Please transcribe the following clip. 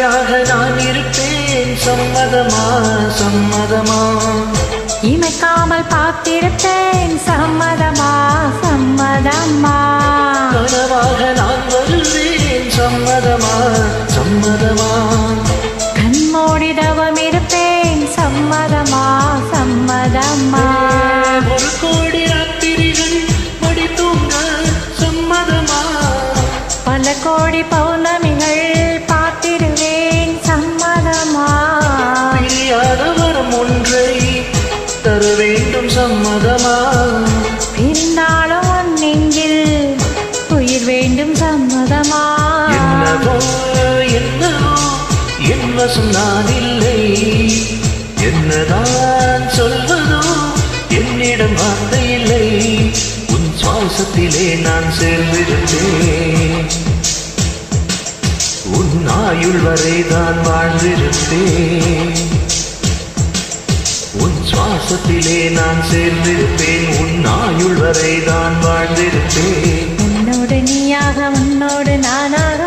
துணையாக நான் இருப்பேன். சம்மதமா சம்மதமா? இமைக்காமல் பார்த்திருப்பேன். சம்மதமா சம்மதமா? கனவாக நான் வருவேன். சம்மதமா சம்மதமா? கண்மூடி தவம் இருப்பேன். சம்மதமா சம்மதமா? ஒரு கோடி ராத்திரிகள் படி தூங்க சம்மதமா? பல கோடி பௌர்ணமிகள் பார்த்திருவேன். சம்மதமா? பிரியாத வரம் ஒன்றை தர வேண்டும். சம்மதமா? பிரிந்தாலும் உன் நெஞ்சில் உயிர் வேண்டும். சம்மதமா? என்னவோ என்னவோ என் வசம் நான் இல்லை. என்னதான் சொல்வதோ என்னிடம் வார்த்தை இல்லை. உன் சுவாசத்திலே நான் சேர்ந்திருந்தேன். உன் ஆயுள் வரை தான் வாழ்ந்திருப்பேன். உன் சுவாசத்திலே நான் சேர்ந்திருப்பேன். உன் ஆயுள் வரை தான் வாழ்ந்திருப்பேன். உன்னோடு நீயாக உன்னோடு நானாக